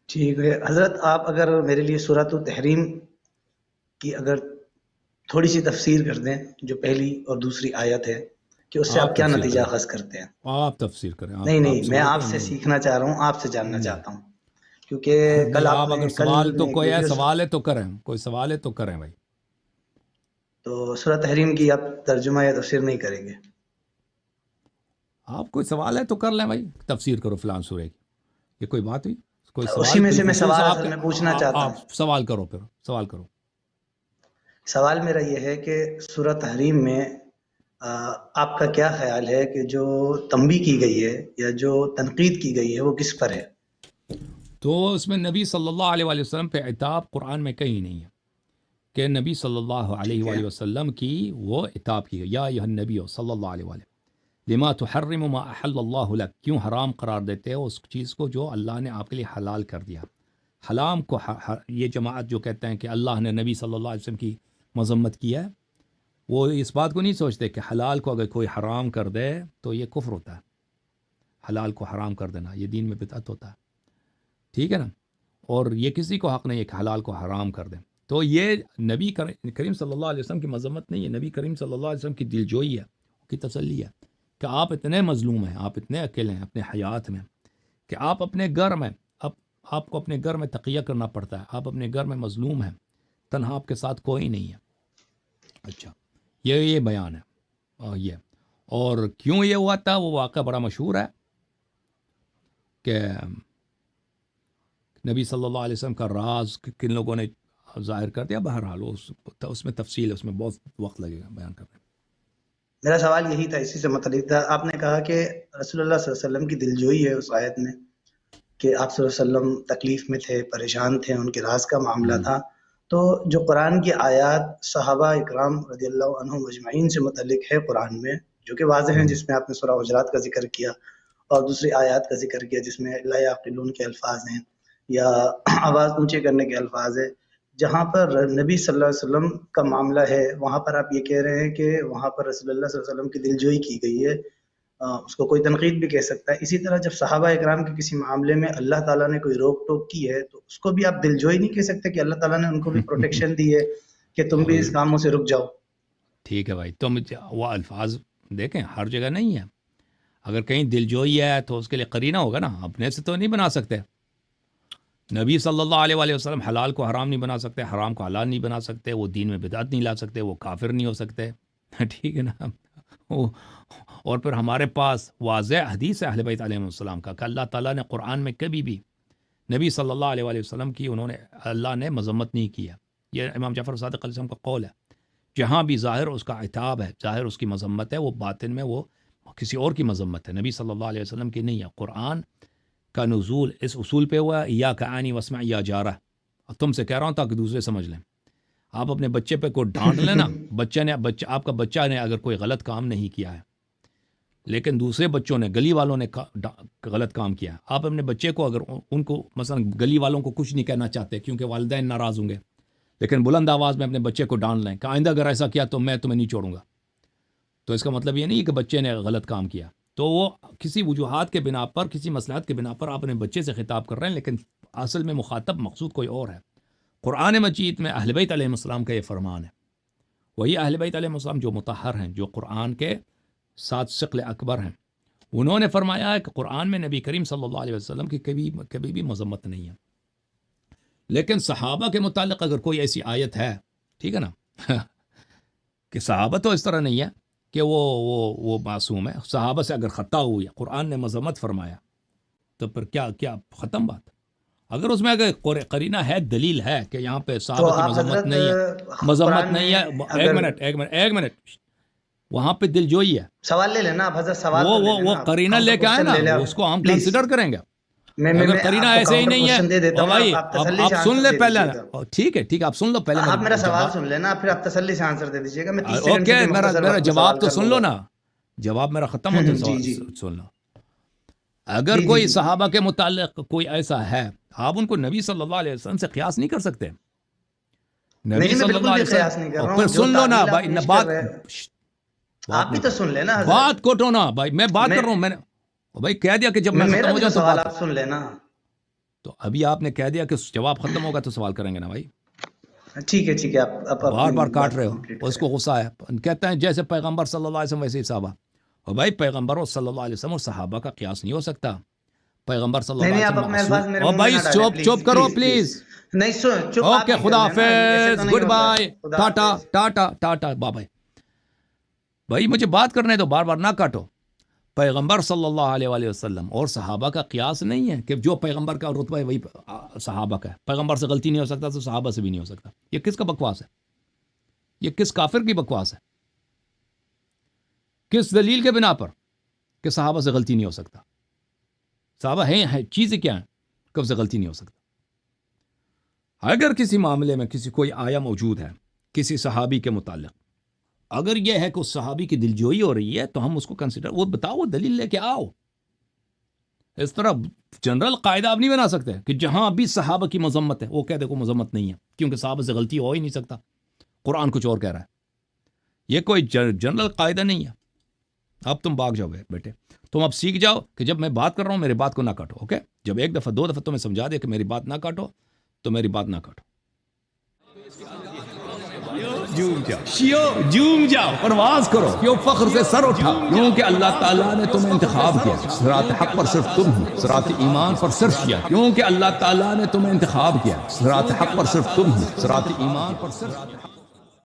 ٹھیک ہے حضرت، آپ اگر میرے لیے سورۃ التحریم کی اگر تھوڑی سی تفسیر کر دیں، جو پہلی اور دوسری آیت ہے، کہ اس سے آپ آپ کیا تفسیر نتیجہ کریں، اخذ کرتے ہیں؟ آپ تفسیر کریں، نہیں آپ نہیں، میں سوال آپ کریں، سے میں سیکھنا چاہ رہا ہوں، آپ سے جاننا نہیں چاہتا ہوں، کیونکہ نہیں، کل آپ آپ نے اگر کل سوال تو میں ایک کوئی ہے، ویڈیو سوال ہے تو کریں، کوئی سوال ہے تو کریں بھائی۔ تو سورۃ تحریم کی آپ ترجمہ یا تفسیر نہیں کریں گے؟ آپ کوئی سوال ہے تو کر لیں بھائی، تفسیر کرو فلان سورہ کی، یہ کوئی بات ہوئی؟ کوئی اسی سوال میں سے میں بالخصوص سوال آپ اصل کے، میں پوچھنا چاہتا آپ ہوں۔ سوال کرو، پھر سوال کرو۔ سوال میرا یہ ہے کہ سورۃ تحریم میں آپ کا کیا خیال ہے کہ جو تنبیہ کی گئی ہے یا جو تنقید کی گئی ہے وہ کس پر ہے؟ تو اس میں نبی صلی اللہ علیہ وآلہ وسلم پہ عتاب قرآن میں کہیں نہیں ہے کہ نبی صلی اللہ علیہ ٹھیک ہے، وآلہ وسلم کی وہ عتاب کی گئی، یا ایھا النبی صلی اللہ علیہ وآلہ لما تحرم ما احل اللہ لک، کیوں حرام قرار دیتے ہو اس چیز کو جو اللہ نے آپ کے لیے حلال کر دیا۔ حلام کو یہ جماعت جو کہتے ہیں کہ اللہ نے نبی صلی اللہ علیہ وسلم کی مذمت کی ہے، وہ اس بات کو نہیں سوچتے کہ حلال کو اگر کوئی حرام کر دے تو یہ کفر ہوتا ہے، حلال کو حرام کر دینا یہ دین میں بدعت ہوتا ہے، ٹھیک ہے نا، اور یہ کسی کو حق نہیں ہے کہ حلال کو حرام کر دیں۔ تو یہ نبی کریم صلی اللہ علیہ وسلم کی مذمت نہیں ہے، نبی کریم صلی اللہ علیہ وسلم کی دلجوئی ہے، کی تسلی ہے کہ آپ اتنے مظلوم ہیں، آپ اتنے اکیلے ہیں اپنے حیات میں، کہ آپ اپنے گھر میں، اب آپ کو اپنے گھر میں تقیہ کرنا پڑتا ہے، آپ اپنے گھر میں مظلوم ہیں، تنہا آپ کے ساتھ کوئی نہیں ہے۔ اچھا، یہ بیان ہے، یہ اور کیوں یہ ہوا تھا، وہ واقعہ بڑا مشہور ہے کہ نبی صلی اللہ علیہ وسلم کا راز کن لوگوں نے ظاہر کر دیا، بہرحال اس میں تفصیل ہے، اس میں بہت وقت لگے گا بیان کرنے میں۔ میرا سوال یہی تھا، اسی سے متعلق تھا۔ آپ نے کہا کہ رسول اللہ صلی اللہ علیہ وسلم کی دلجوئی ہے اس آیت میں، کہ آپ صلی اللہ علیہ وسلم تکلیف میں تھے، پریشان تھے، ان کے راز کا معاملہ تھا۔ تو جو قرآن کی آیات صحابہ اکرام رضی اللہ عنہم اجمعین سے متعلق ہے قرآن میں، جو کہ واضح ہیں، جس میں آپ نے سورہ حجرات کا ذکر کیا اور دوسری آیات کا ذکر کیا جس میں لا یعقلون کے الفاظ ہیں یا آواز اونچے کرنے کے الفاظ ہے، جہاں پر نبی صلی اللہ علیہ وسلم کا معاملہ ہے، وہاں پر آپ یہ کہہ رہے ہیں کہ وہاں پر رسول اللہ صلی اللہ علیہ وسلم کی دلجوئی کی گئی ہے، اس کو کوئی تنقید بھی کہہ سکتا ہے۔ اسی طرح جب صحابہ اکرام کے کسی معاملے میں اللہ تعالیٰ نے کوئی روک ٹوک کی ہے تو اس کو بھی آپ دلجوئی نہیں کہہ سکتے کہ اللہ تعالیٰ نے ان کو بھی پروٹیکشن دی ہے کہ تم بھی اس کاموں سے رک جاؤ؟ ٹھیک ہے بھائی، تو وہ الفاظ دیکھیں ہر جگہ نہیں ہے، اگر کہیں دلجوئی ہے تو اس کے لیے قرینہ ہوگا نا، اپنے سے تو نہیں بنا سکتے۔ نبی صلی اللہ علیہ وآلہ وسلم حلال کو حرام نہیں بنا سکتے، حرام کو حلال نہیں بنا سکتے، وہ دین میں بدعت نہیں لا سکتے، وہ کافر نہیں ہو سکتے، ٹھیک ہے نا۔ اور پھر ہمارے پاس واضح حدیث ہے اہل بیت علیہ السلام کا کہ اللہ تعالیٰ نے قرآن میں کبھی بھی نبی صلی اللہ علیہ وآلہ وسلم کی اللہ نے مذمت نہیں کی ہے، یہ امام جعفر صادق علیہ السلام کا قول ہے۔ جہاں بھی ظاہر اس کا عتاب ہے، ظاہر اس کی مذمت ہے، وہ باطن میں وہ کسی اور کی مذمت ہے، نبی صلی اللہ علیہ وسلم کی نہیں ہے۔ قرآن کا نزول اس اصول پہ ہوا ہے، یا کعانی واسمع یا جارہ، تم سے کہہ رہا ہوں تاکہ دوسرے سمجھ لیں۔ آپ اپنے بچے پہ کوئی ڈانٹ لینا، آپ کا بچہ نے اگر کوئی غلط کام نہیں کیا ہے لیکن دوسرے بچوں نے، گلی والوں نے غلط کام کیا ہے، آپ اپنے بچے کو اگر ان کو مثلا گلی والوں کو کچھ نہیں کہنا چاہتے کیونکہ والدین ناراض ہوں گے، لیکن بلند آواز میں اپنے بچے کو ڈانٹ لیں کہ آئندہ اگر ایسا کیا تو میں تمہیں نہیں چھوڑوں گا، تو اس کا مطلب یہ نہیں کہ بچے نے غلط کام کیا، تو وہ کسی وجوہات کے بنا پر، کسی مصلحت کے بنا پر آپ اپنے بچے سے خطاب کر رہے ہیں، لیکن اصل میں مخاطب مقصود کوئی اور ہے۔ قرآن مجید میں اہل بیت علیہ السلام کا یہ فرمان ہے، وہی اہل بیت علیہ السلام جو مطہر ہیں، جو قرآن کے 7 ثقل اکبر ہیں، انہوں نے فرمایا ہے کہ قرآن میں نبی کریم صلی اللہ علیہ وسلم کی کبھی بھی مذمت نہیں ہے، لیکن صحابہ کے متعلق اگر کوئی ایسی آیت ہے، ٹھیک ہے نا، کہ صحابہ تو اس طرح نہیں ہے کہ وہ معصوم ہے، صحابہ سے اگر خطا ہوئی، قرآن نے مذمت فرمایا تو پھر کیا ختم بات۔ اگر اس میں اگر قرینہ ہے، دلیل ہے کہ یہاں پہ تو صحابہ کی آپ مذمت حضرت نہیں ہے، مذمت قرآن نہیں میں ہے، ایک منٹ، وہاں پہ دلجوئی ہے، سوال لے لینا آپ حضرت، سوال تو لے وہ لینا، قرینہ ہم لے تو کے آئے کوشچن نا، لے لیں اس کو ہم پلیز۔ کنسیڈر کریں گے۔ میں اگر قرینہ آپ کو ایسے ہی کاؤنٹر نہیں ہے، کوشچن دے دیتا ہوں، بھائی آپ تسلی آپ سے سن آنسر لیں دے پہلے، دیجیے گا۔ ٹھیک ہے آپ سن لو پہلے آپ میرا سوال جواب، سن لینا، پھر آپ تسلی سے آنسر دے دیجیے گا، میں 30 سیکنڈ سے اوکے، بھی مختصر میرا وقت میں جواب سوال تو کر سن لوں لو گا۔ نا، جواب میرا ختم ہوتا جی جی سن لو۔ اگر جی جی کوئی جی، صحابہ کے متعلق کوئی ایسا ہے، آپ ان کو نبی صلی اللہ علیہ وسلم سے قیاس نہیں کر سکتے، نہیں نبی نہیں، میں صلی اللہ بالکل بھی علیہ وسلم، قیاس نہیں کر اور رہا پھر ہوں، جو سن لو نا تعبیل آپ بھائی، پیش کر بات رہے ہیں بات آپ بھی نہیں تو کر، سن لینا حضرت۔ بات کوٹو نا بھائی، میں بات کر رہا ہوں، میں نے بھائی کہہ دیا کہ جب میں ختم میرا ہو بھی تو جاؤں تو سوال بات آپ سن لینا۔ تو ابھی آپ نے کہہ دیا کہ جواب ختم ہوگا تو سوال کریں گے نا بھائی. ٹھیک ہے آپ بار بار کاٹ رہے ہو. اس کو غصہ ہے, کہتا ہے جیسے پیغمبر صلی اللہ علیہ وسلم ویسے ہی صحابہ. اور بھائی پیغمبر صلی اللہ علیہ وسلم اور صحابہ کا قیاس نہیں ہو سکتا. پیغمبر صلی اللہ علیہ وسلم. اور بھائی چپ کرو پلیز. اوکے, خدا حافظ, گڈ بائے, ٹاٹا ٹاٹا ٹاٹا, بابا. بھائی مجھے بات کرنے دو, بار بار نہ کاٹو. پیغمبر صلی اللہ علیہ وآلہ وسلم اور صحابہ کا قیاس نہیں ہے کہ جو پیغمبر کا رتبہ ہے وہی صحابہ کا ہے. پیغمبر سے غلطی نہیں ہو سکتا تو صحابہ سے بھی نہیں ہو سکتا. یہ کس کا بکواس ہے؟ یہ کس کافر کی بکواس ہے؟ کس دلیل کے بنا پر کہ صحابہ سے غلطی نہیں ہو سکتا؟ صحابہ ہیں چیزیں کیا ہیں کب سے غلطی نہیں ہو سکتا؟ اگر کسی معاملے میں کوئی آیا موجود ہے کسی صحابی کے متعلق, اگر یہ ہے کہ اس صحابی کی دلجوئی ہو رہی ہے تو ہم اس کو کنسیڈر, وہ بتاؤ, دلیل لے کے آؤ. اس طرح جنرل قاعدہ آپ نہیں بنا سکتے کہ جہاں بھی صحابہ کی مذمت ہے وہ کہہ دے کو مذمت نہیں ہے, کیونکہ صحابہ سے غلطی ہو ہی نہیں سکتا. قرآن کچھ اور کہہ رہا ہے. یہ کوئی جنرل قاعدہ نہیں ہے. اب تم بھاگ جاؤ بیٹے, تم اب سیکھ جاؤ کہ جب میں بات کر رہا ہوں میری بات کو نہ کاٹو. اوکے, جب ایک دفعہ دو دفعہ تمہیں سمجھا دیا کہ میری بات نہ کاٹو تو میری بات نہ کاٹو. جھوم جاؤ, پرواز کرو, کیوں فخر سے سر اٹھا, کیونکہ اللہ تعالیٰ نے تمہیں انتخاب کیا. صراط حق پر صرف تم ہو, صراط ایمان پر صرف کیا, کیونکہ اللہ تعالیٰ نے تمہیں انتخاب کیا. صراط حق پر صرف تم ہو, صراط ایمان پر صرف